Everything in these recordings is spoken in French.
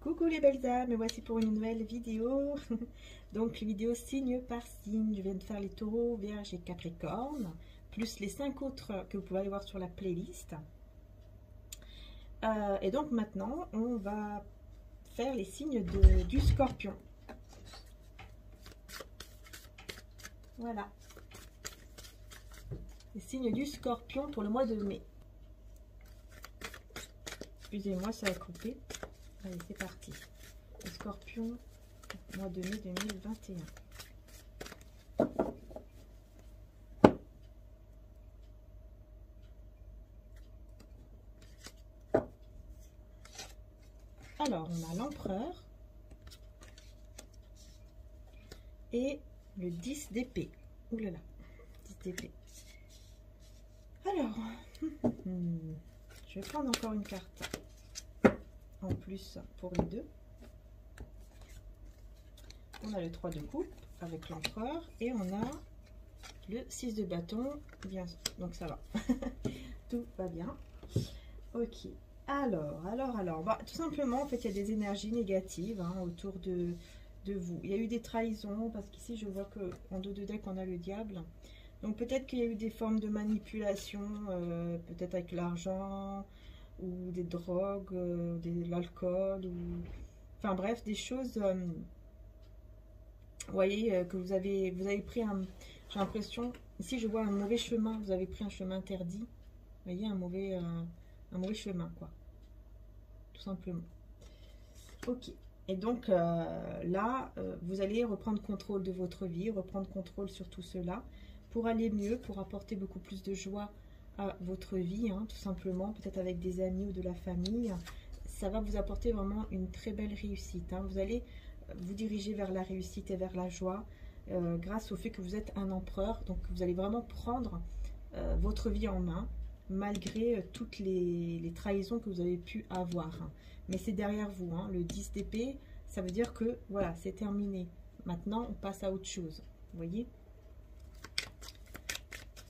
Coucou les belles âmes, me voici pour une nouvelle vidéo. Donc vidéo signe par signe, je viens de faire les taureaux, vierge et capricorne, plus les 5 autres que vous pouvez aller voir sur la playlist. Et donc maintenant, on va faire les signes du scorpion. Voilà. Les signes du scorpion pour le mois de mai. Excusez-moi, ça a coupé. Allez, c'est parti. Le scorpion, mois de mai 2021. Alors, on a l'empereur et le 10 d'épée. Ouh là là, 10 d'épée. Alors, je vais prendre encore une carte en plus pour les deux. On a le 3 de coupe avec l'empereur et on a le 6 de bâton, bien, donc ça va. Tout va bien. Ok. Alors, bah, tout simplement, en fait, il y a des énergies négatives autour de vous. Il y a eu des trahisons, parce qu'ici, je vois qu'en dos de deck, on a le diable. Donc, peut-être qu'il y a eu des formes de manipulation, peut-être avec l'argent, ou des drogues, de l'alcool, ou... Enfin, bref, des choses... vous voyez, que vous avez pris un... J'ai l'impression... Ici, je vois un mauvais chemin. Vous avez pris un chemin interdit. Vous voyez, un mauvais chemin, quoi. Tout simplement. Ok. Et donc, là, vous allez reprendre contrôle de votre vie, reprendre contrôle sur tout cela, pour aller mieux, pour apporter beaucoup plus de joie à votre vie, tout simplement, peut-être avec des amis ou de la famille. Ça va vous apporter vraiment une très belle réussite. Vous allez vous diriger vers la réussite et vers la joie, grâce au fait que vous êtes un empereur. Donc, vous allez vraiment prendre votre vie en main, malgré toutes les trahisons que vous avez pu avoir. Mais c'est derrière vous, le 10 d'épée, ça veut dire que voilà, c'est terminé. Maintenant, on passe à autre chose. Vous voyez?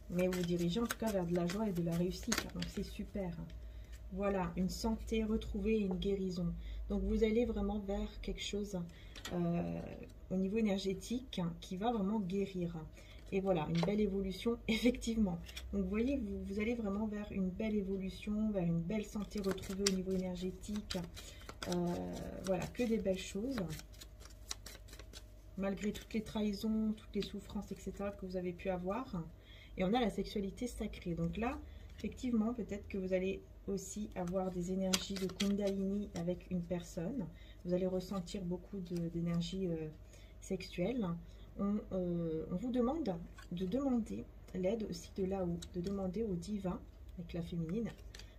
Mais vous dirigez en tout cas vers de la joie et de la réussite. Donc c'est super. Voilà, une santé retrouvée et une guérison. Donc vous allez vraiment vers quelque chose au niveau énergétique qui va vraiment guérir. Et voilà, une belle évolution, effectivement. Donc, vous voyez, vous allez vraiment vers une belle évolution, vers une belle santé retrouvée au niveau énergétique. Voilà, que des belles choses. Malgré toutes les trahisons, toutes les souffrances, etc. que vous avez pu avoir. Et on a la sexualité sacrée. Donc là, effectivement, peut-être que vous allez aussi avoir des énergies de Kundalini avec une personne. Vous allez ressentir beaucoup d'énergie sexuelle. On vous demande de demander l'aide aussi de là-haut, de demander au divin, avec la féminine,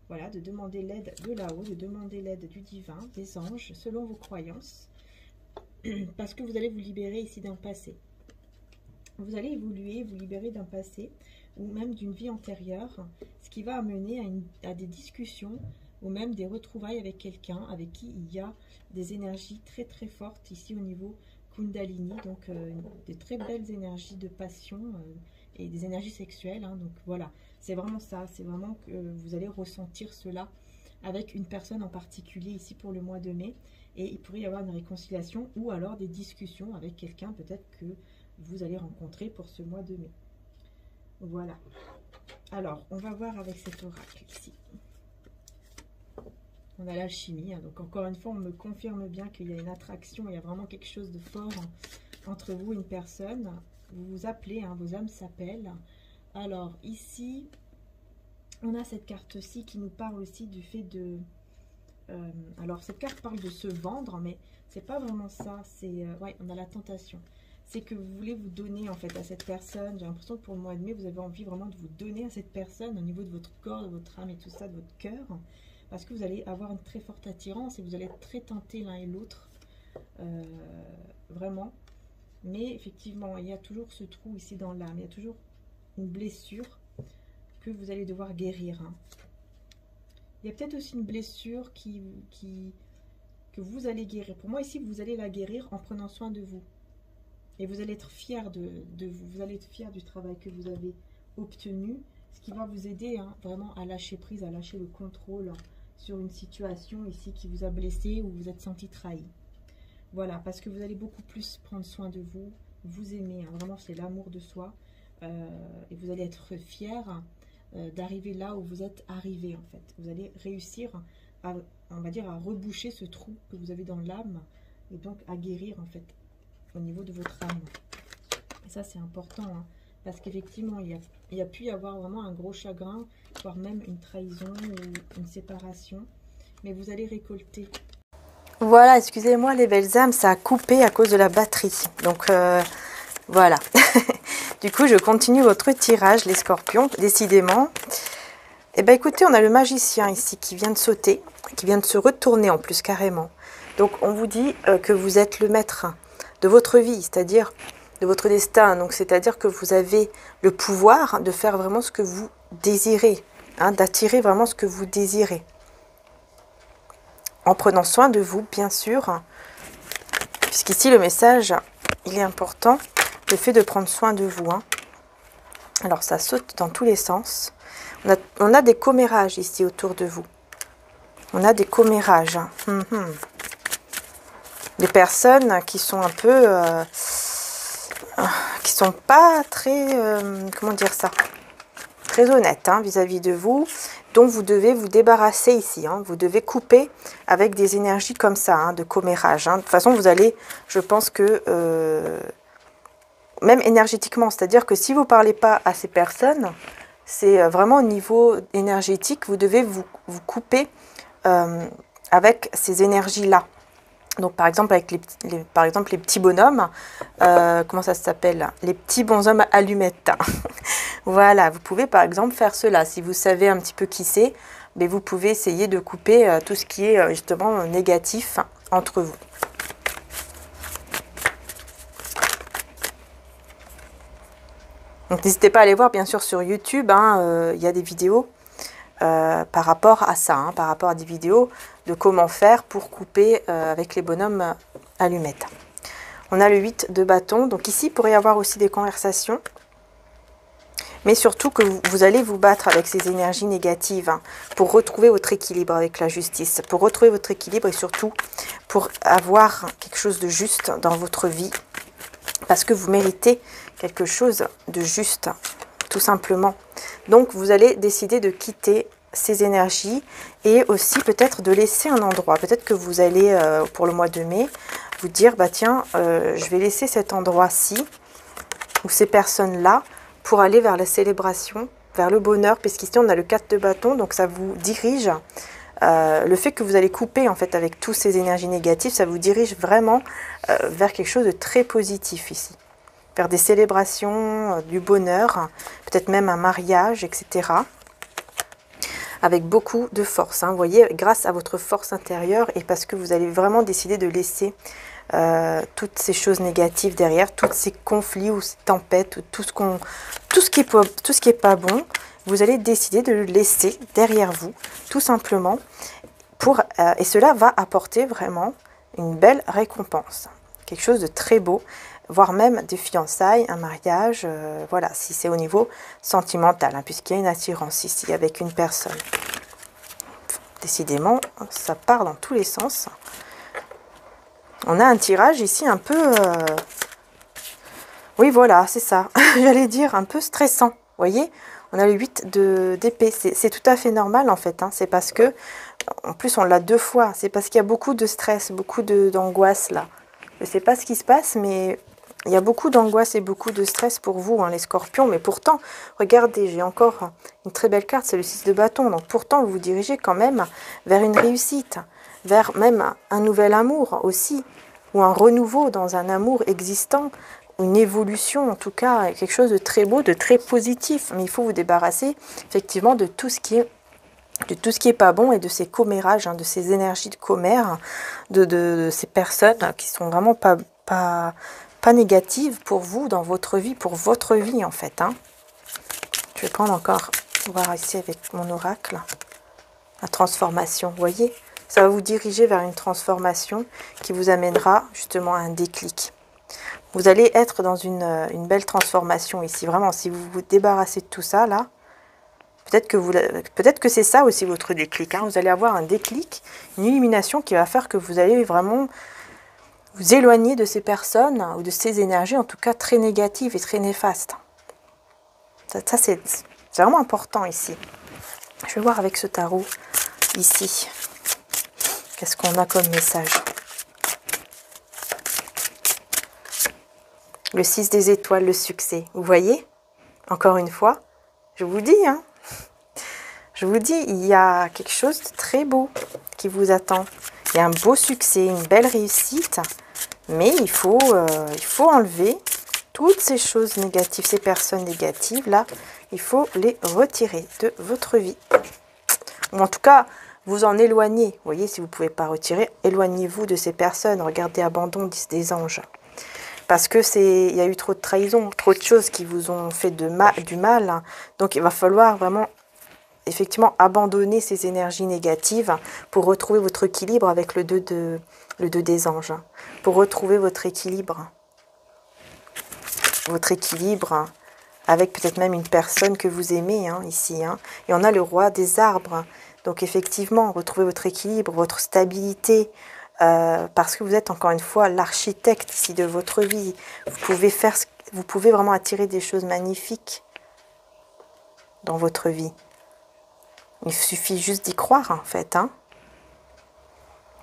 voilà, de demander l'aide de là-haut, de demander l'aide du divin, des anges, selon vos croyances, parce que vous allez vous libérer ici d'un passé. Vous allez évoluer, vous libérer d'un passé, ou même d'une vie antérieure, ce qui va amener à des discussions, ou même des retrouvailles avec quelqu'un avec qui il y a des énergies très très fortes ici au niveau Kundalini, donc des très belles énergies de passion et des énergies sexuelles. Donc voilà, c'est vraiment ça, c'est vraiment que vous allez ressentir cela avec une personne en particulier ici pour le mois de mai. Et il pourrait y avoir une réconciliation ou alors des discussions avec quelqu'un peut-être que vous allez rencontrer pour ce mois de mai. Voilà. Alors, on va voir avec cet oracle ici. On a l'alchimie, donc encore une fois, on me confirme bien qu'il y a une attraction, il y a vraiment quelque chose de fort entre vous et une personne. Vous vous appelez, vos âmes s'appellent. Alors ici, on a cette carte-ci qui nous parle aussi du fait de... alors cette carte parle de se vendre, mais c'est pas vraiment ça. C'est ouais, on a la tentation. C'est que vous voulez vous donner en fait à cette personne. J'ai l'impression que pour le mois de mai, vous avez envie vraiment de vous donner à cette personne au niveau de votre corps, de votre âme et tout ça, de votre cœur. Parce que vous allez avoir une très forte attirance et vous allez être très tentés l'un et l'autre. Vraiment. Mais effectivement, il y a toujours ce trou ici dans l'âme. Il y a toujours une blessure que vous allez devoir guérir. Il y a peut-être aussi une blessure que vous allez guérir. Pour moi, ici, vous allez la guérir en prenant soin de vous. Et vous allez être fier de vous. Vous allez être fier du travail que vous avez obtenu. Ce qui va vous aider vraiment à lâcher prise, à lâcher le contrôle sur une situation ici qui vous a blessé ou vous êtes senti trahi. Voilà, parce que vous allez beaucoup plus prendre soin de vous, vous aimer, hein, vraiment c'est l'amour de soi, et vous allez être fier d'arriver là où vous êtes arrivé en fait. Vous allez réussir à, on va dire, à reboucher ce trou que vous avez dans l'âme, et donc à guérir en fait au niveau de votre âme. Et ça c'est important, hein, parce qu'effectivement il y a pu y avoir vraiment un gros chagrin, voire même une trahison ou une séparation, mais vous allez récolter. Voilà, excusez-moi les belles âmes, ça a coupé à cause de la batterie. Donc voilà. Du coup, je continue votre tirage, les scorpions, décidément. Eh bien, écoutez, on a le magicien ici qui vient de sauter, qui vient de se retourner en plus carrément. Donc, on vous dit que vous êtes le maître de votre vie, c'est-à-dire de votre destin. Donc, c'est-à-dire que vous avez le pouvoir de faire vraiment ce que vous désirez, hein, d'attirer vraiment ce que vous désirez. En prenant soin de vous, bien sûr, puisqu'ici, le message, il est important, le fait de prendre soin de vous. Hein. Alors, ça saute dans tous les sens. On a des commérages ici autour de vous. On a des commérages. Des personnes qui sont un peu... qui sont pas très... comment dire ça? Très honnêtes vis-à-vis de vous, dont vous devez vous débarrasser ici. Hein. Vous devez couper avec des énergies comme ça, hein, de commérage. Hein. De toute façon, vous allez... Je pense que... même énergétiquement, c'est-à-dire que si vous ne parlez pas à ces personnes... C'est vraiment au niveau énergétique, vous devez vous couper avec ces énergies-là. Donc par exemple, avec les petits bonhommes, comment ça s'appelle? Les petits bonshommes allumettes. Voilà, vous pouvez par exemple faire cela. Si vous savez un petit peu qui c'est, mais vous pouvez essayer de couper tout ce qui est justement négatif entre vous. Donc n'hésitez pas à aller voir bien sûr sur YouTube, il y a des vidéos par rapport à ça, hein, par rapport à des vidéos de comment faire pour couper avec les bonhommes allumettes. On a le 8 de bâton, donc ici il pourrait y avoir aussi des conversations, mais surtout que vous allez vous battre avec ces énergies négatives hein, pour retrouver votre équilibre avec la justice, pour retrouver votre équilibre et surtout pour avoir quelque chose de juste dans votre vie, parce que vous méritez quelque chose de juste, tout simplement. Donc, vous allez décider de quitter ces énergies et aussi peut-être de laisser un endroit. Peut-être que vous allez, pour le mois de mai, vous dire, bah tiens, je vais laisser cet endroit-ci ou ces personnes-là pour aller vers la célébration, vers le bonheur, puisqu'ici on a le 4 de bâton, donc ça vous dirige. Le fait que vous allez couper en fait avec toutes ces énergies négatives, ça vous dirige vraiment vers quelque chose de très positif ici. Vers des célébrations, du bonheur, peut-être même un mariage, etc. Avec beaucoup de force. Hein. Vous voyez, grâce à votre force intérieure et parce que vous allez vraiment décider de laisser toutes ces choses négatives derrière, tous ces conflits ou ces tempêtes, tout ce qui est pas bon, vous allez décider de le laisser derrière vous, tout simplement, et cela va apporter vraiment une belle récompense. Quelque chose de très beau, voire même des fiançailles, un mariage, voilà, si c'est au niveau sentimental, hein, puisqu'il y a une attirance ici avec une personne. Décidément, ça part dans tous les sens. On a un tirage ici un peu... Oui, voilà, c'est ça. J'allais dire un peu stressant, vous voyez. On a le 8 d'épée. C'est tout à fait normal, en fait. Hein. C'est parce que... En plus, on l'a 2 fois. C'est parce qu'il y a beaucoup de stress, beaucoup d'angoisse, là. Je ne sais pas ce qui se passe, mais il y a beaucoup d'angoisse et beaucoup de stress pour vous, hein, les scorpions. Mais pourtant, regardez, j'ai encore une très belle carte, c'est le 6 de bâton. Donc pourtant, vous vous dirigez quand même vers une réussite, vers même un nouvel amour aussi, ou un renouveau dans un amour existant, une évolution en tout cas, quelque chose de très beau, de très positif. Mais il faut vous débarrasser effectivement de tout ce qui est pas bon et de ces commérages, hein, de ces énergies de commère, de ces personnes qui sont vraiment pas négatives pour vous, dans votre vie, pour votre vie en fait. Hein. Je vais prendre encore, voir ici avec mon oracle, la transformation, vous voyez, ça va vous diriger vers une transformation qui vous amènera justement à un déclic. Vous allez être dans une belle transformation ici, vraiment, si vous vous débarrassez de tout ça là, Peut-être que c'est ça aussi votre déclic. Hein. Vous allez avoir un déclic, une illumination qui va faire que vous allez vraiment vous éloigner de ces personnes ou de ces énergies, en tout cas très négatives et très néfastes. Ça c'est vraiment important ici. Je vais voir avec ce tarot ici. Qu'est-ce qu'on a comme message? Le 6 des étoiles, le succès. Vous voyez? Encore une fois, je vous dis, hein, je vous dis, il y a quelque chose de très beau qui vous attend. Il y a un beau succès, une belle réussite, mais il faut enlever toutes ces choses négatives, ces personnes négatives, là, il faut les retirer de votre vie. Ou en tout cas, vous en éloigner. Vous voyez, si vous ne pouvez pas retirer, éloignez-vous de ces personnes. Regardez, abandon des anges. Parce que il y a eu trop de trahison, trop de choses qui vous ont fait du mal. Donc, il va falloir vraiment, effectivement, abandonner ces énergies négatives pour retrouver votre équilibre avec le 2 des anges. Pour retrouver votre équilibre. Votre équilibre avec peut-être même une personne que vous aimez, hein, ici. Hein. Et on a le roi des arbres. Donc, effectivement, retrouvez votre équilibre, votre stabilité. Parce que vous êtes encore une fois l'architecte ici de votre vie. Vous pouvez vraiment attirer des choses magnifiques dans votre vie. Il suffit juste d'y croire en fait. Hein.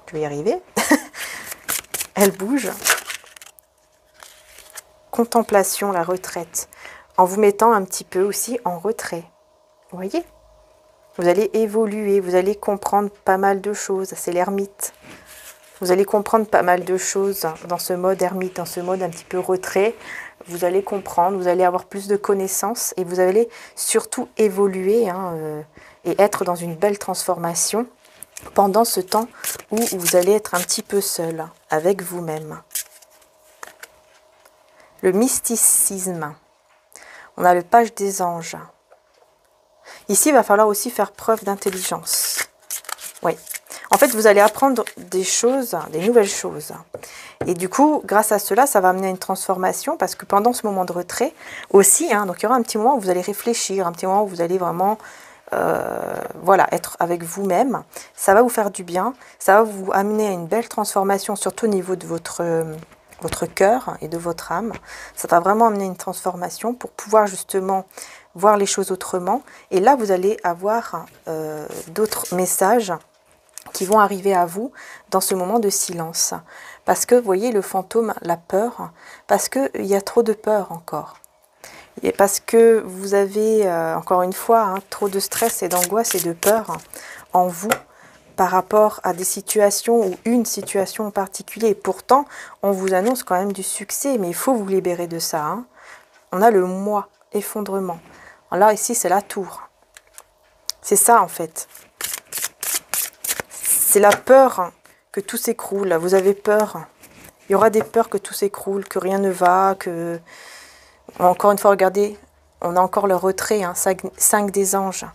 Je vais y arriver. Elle bouge. Contemplation, la retraite. En vous mettant un petit peu aussi en retrait. Vous voyez? Vous allez évoluer, vous allez comprendre pas mal de choses. C'est l'ermite. Vous allez comprendre pas mal de choses dans ce mode ermite, dans ce mode un petit peu retrait. Vous allez comprendre, vous allez avoir plus de connaissances et vous allez surtout évoluer et être dans une belle transformation pendant ce temps où vous allez être un petit peu seul avec vous-même. Le mysticisme. On a le page des anges. Ici, il va falloir aussi faire preuve d'intelligence. Oui. En fait, vous allez apprendre des choses, des nouvelles choses. Et du coup, grâce à cela, ça va amener à une transformation parce que pendant ce moment de retrait aussi, hein, donc il y aura un petit moment où vous allez réfléchir, un petit moment où vous allez vraiment voilà, être avec vous-même. Ça va vous faire du bien, ça va vous amener à une belle transformation, surtout au niveau de votre cœur et de votre âme. Ça va vraiment amener une transformation pour pouvoir justement voir les choses autrement. Et là, vous allez avoir d'autres messages qui vont arriver à vous dans ce moment de silence. Parce que, vous voyez, le fantôme, la peur, parce qu'il y a trop de peur encore. Et parce que vous avez, encore une fois, hein, trop de stress et d'angoisse et de peur en vous par rapport à des situations ou une situation en particulier. Et pourtant, on vous annonce quand même du succès, mais il faut vous libérer de ça. Hein. On a le moi, effondrement. Alors là, ici, c'est la tour. C'est ça, en fait. C'est la peur que tout s'écroule. Vous avez peur. Il y aura des peurs que tout s'écroule, que rien ne va, que... Encore une fois, regardez, on a encore le retrait, hein, 5 des anges.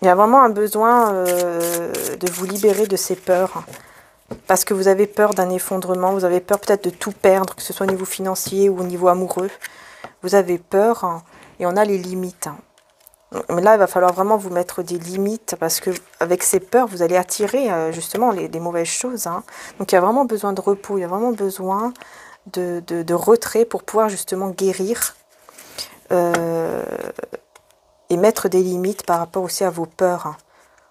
Il y a vraiment un besoin de vous libérer de ces peurs. Parce que vous avez peur d'un effondrement, vous avez peur peut-être de tout perdre, que ce soit au niveau financier ou au niveau amoureux. Vous avez peur, hein, et on a les limites. Mais là, il va falloir vraiment vous mettre des limites parce que avec ces peurs, vous allez attirer justement les mauvaises choses. Hein. Donc, il y a vraiment besoin de repos, il y a vraiment besoin de retrait pour pouvoir justement guérir et mettre des limites par rapport aussi à vos peurs. Hein.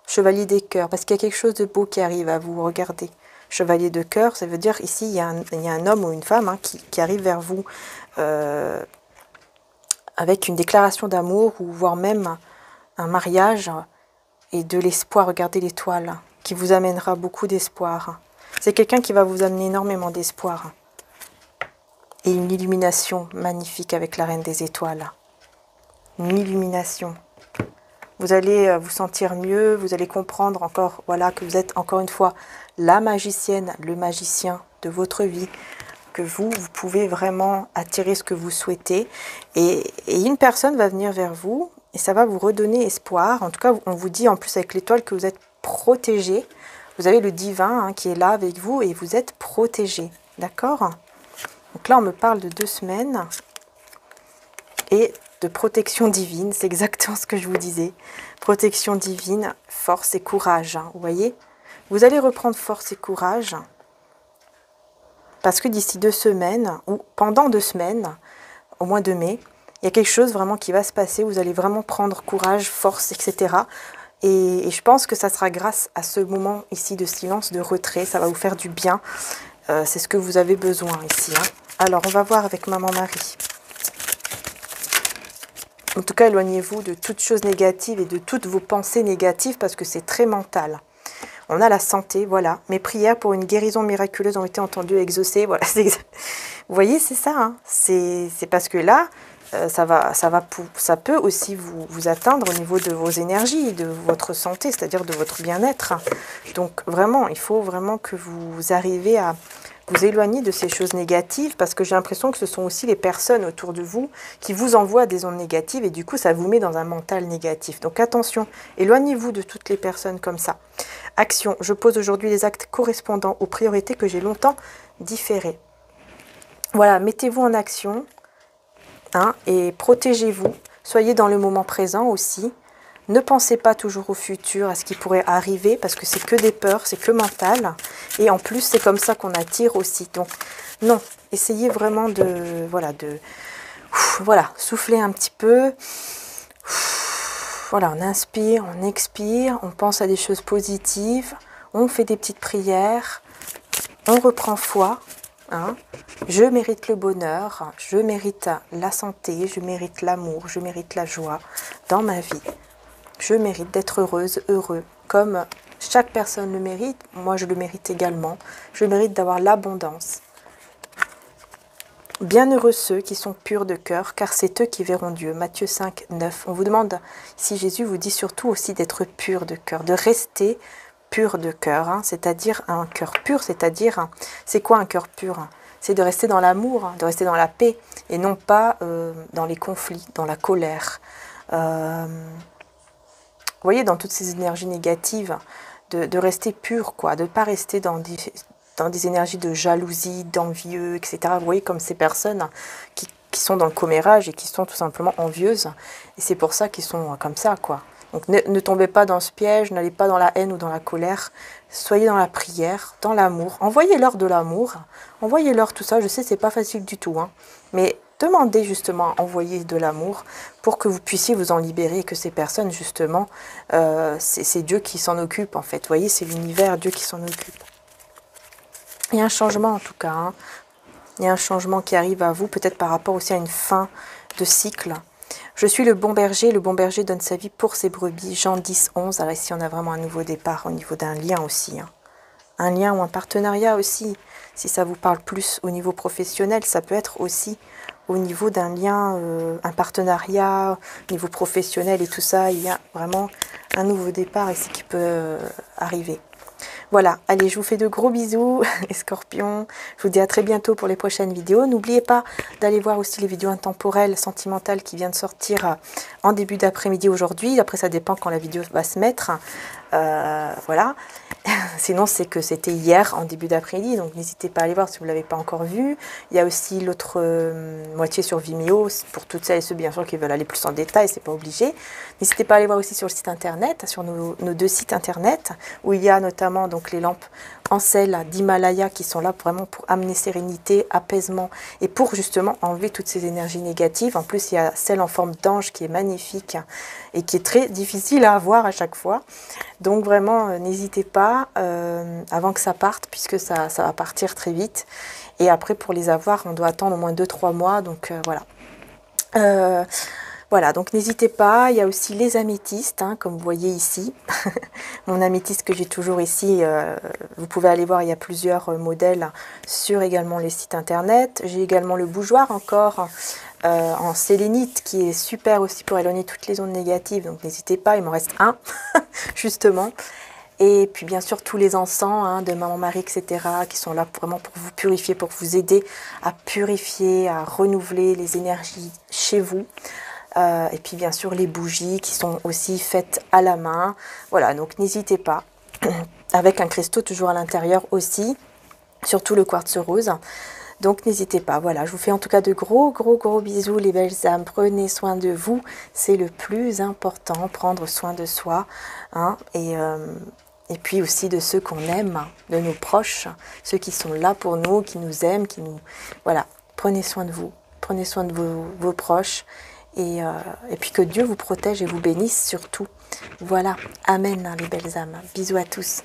Chevalier des cœurs, parce qu'il y a quelque chose de beau qui arrive à vous. Regardez, chevalier de cœur, ça veut dire ici, il y a un homme ou une femme hein, qui arrive vers vous avec une déclaration d'amour ou voire même un mariage et de l'espoir. Regardez l'étoile qui vous amènera beaucoup d'espoir. C'est quelqu'un qui va vous amener énormément d'espoir. Et une illumination magnifique avec la reine des étoiles. Une illumination. Vous allez vous sentir mieux, vous allez comprendre encore voilà, que vous êtes encore une fois la magicienne, le magicien de votre vie. Que vous pouvez vraiment attirer ce que vous souhaitez. Et une personne va venir vers vous et ça va vous redonner espoir. En tout cas, on vous dit en plus avec l'étoile que vous êtes protégé. Vous avez le divin hein, qui est là avec vous et vous êtes protégé. D'accord ? Donc là, on me parle de 2 semaines. Et de protection divine. C'est exactement ce que je vous disais. Protection divine, force et courage. Hein, vous voyez? Vous allez reprendre force et courage. Parce que d'ici 2 semaines, ou pendant 2 semaines, au mois de mai, il y a quelque chose vraiment qui va se passer. Vous allez vraiment prendre courage, force, etc. Et je pense que ça sera grâce à ce moment ici de silence, de retrait. Ça va vous faire du bien. C'est ce que vous avez besoin ici. Hein. Alors, on va voir avec Maman Marie. En tout cas, éloignez-vous de toutes choses négatives et de toutes vos pensées négatives parce que c'est très mental. On a la santé, voilà. Mes prières pour une guérison miraculeuse ont été entendues et exaucées. Voilà. Vous voyez, c'est ça. Hein. C'est parce que là, ça peut aussi vous atteindre au niveau de vos énergies, de votre santé, c'est-à-dire de votre bien-être. Donc vraiment, il faut vraiment que vous arrivez à vous éloigner de ces choses négatives parce que j'ai l'impression que ce sont aussi les personnes autour de vous qui vous envoient des ondes négatives et du coup, ça vous met dans un mental négatif. Donc attention, éloignez-vous de toutes les personnes comme ça. Action, je pose aujourd'hui les actes correspondant aux priorités que j'ai longtemps différées. Voilà, mettez-vous en action. Hein, et protégez-vous, soyez dans le moment présent aussi. Ne pensez pas toujours au futur, à ce qui pourrait arriver, parce que c'est que des peurs, c'est que mental. Et en plus, c'est comme ça qu'on attire aussi. Donc, non, essayez vraiment voilà, souffler un petit peu. Voilà, on inspire, on expire, on pense à des choses positives, on fait des petites prières, on reprend foi. Hein. Je mérite le bonheur, je mérite la santé, je mérite l'amour, je mérite la joie dans ma vie. Je mérite d'être heureuse, heureux, comme chaque personne le mérite, moi je le mérite également. Je mérite d'avoir l'abondance. Bienheureux ceux qui sont purs de cœur, car c'est eux qui verront Dieu. Matthieu 5, 9. On vous demande, si Jésus vous dit surtout aussi d'être pur de cœur, de rester pur de cœur, hein, c'est-à-dire un cœur pur, c'est-à-dire, c'est quoi un cœur pur? C'est de rester dans l'amour, de rester dans la paix, et non pas dans les conflits, dans la colère. Vous voyez, dans toutes ces énergies négatives, de rester pur, quoi, de ne pas rester dans des énergies de jalousie, d'envieux, etc. Vous voyez, comme ces personnes qui sont dans le commérage et qui sont tout simplement envieuses, et c'est pour ça qu'ils sont comme ça, quoi. Donc ne tombez pas dans ce piège, n'allez pas dans la haine ou dans la colère, soyez dans la prière, dans l'amour, envoyez-leur de l'amour, envoyez-leur tout ça, je sais c'est pas facile du tout, hein, mais demandez justement à envoyer de l'amour pour que vous puissiez vous en libérer et que ces personnes justement, c'est Dieu qui s'en occupe en fait, vous voyez, c'est l'univers, Dieu qui s'en occupe. Il y a un changement en tout cas, hein. Il y a un changement qui arrive à vous, peut-être par rapport aussi à une fin de cycle. Je suis le bon berger donne sa vie pour ses brebis. Jean 10, 11. Alors ici, on a vraiment un nouveau départ au niveau d'un lien aussi. Hein. Un lien ou un partenariat aussi. Si ça vous parle plus au niveau professionnel, ça peut être aussi au niveau d'un lien, un partenariat, au niveau professionnel et tout ça. Il y a vraiment un nouveau départ ici qui peut arriver. Voilà, allez, je vous fais de gros bisous, les scorpions. Je vous dis à très bientôt pour les prochaines vidéos. N'oubliez pas d'aller voir aussi les vidéos intemporelles, sentimentales qui viennent de sortir en début d'après-midi aujourd'hui. Après, ça dépend quand la vidéo va se mettre. Voilà. Sinon, c'est que c'était hier en début d'après-midi, donc n'hésitez pas à aller voir si vous ne l'avez pas encore vu. Il y a aussi l'autre moitié sur Vimeo, pour toutes celles et ceux bien sûr qui veulent aller plus en détail, c'est pas obligé. N'hésitez pas à aller voir aussi sur le site internet, sur nos 2 sites internet, où il y a notamment donc les lampes en sel d'Himalaya qui sont là vraiment pour amener sérénité, apaisement et pour justement enlever toutes ces énergies négatives. En plus, il y a celle en forme d'ange qui est magnifique et qui est très difficile à avoir à chaque fois. Donc vraiment, n'hésitez pas avant que ça parte, puisque ça va partir très vite. Et après, pour les avoir, on doit attendre au moins 2-3 mois. Donc voilà. Voilà, donc n'hésitez pas. Il y a aussi les améthystes, hein, comme vous voyez ici. Mon améthyste que j'ai toujours ici, vous pouvez aller voir, il y a plusieurs modèles sur également les sites internet. J'ai également le bougeoir encore en sélénite qui est super aussi pour éloigner toutes les ondes négatives. Donc n'hésitez pas, il m'en reste un, justement. Et puis bien sûr tous les encens hein, de Maman Marie, etc. qui sont là vraiment pour vous purifier, pour vous aider à purifier, à renouveler les énergies chez vous. Et puis bien sûr les bougies qui sont aussi faites à la main. Voilà, donc n'hésitez pas. Avec un cristaux toujours à l'intérieur aussi. Surtout le quartz rose. Donc n'hésitez pas. Voilà, je vous fais en tout cas de gros bisous les belles âmes. Prenez soin de vous, c'est le plus important, prendre soin de soi, hein, et puis aussi de ceux qu'on aime, de nos proches, ceux qui sont là pour nous, qui nous aiment, qui nous... Voilà, prenez soin de vous, prenez soin de vos proches, et puis que Dieu vous protège et vous bénisse surtout. Voilà, amen, hein, les belles âmes. Bisous à tous.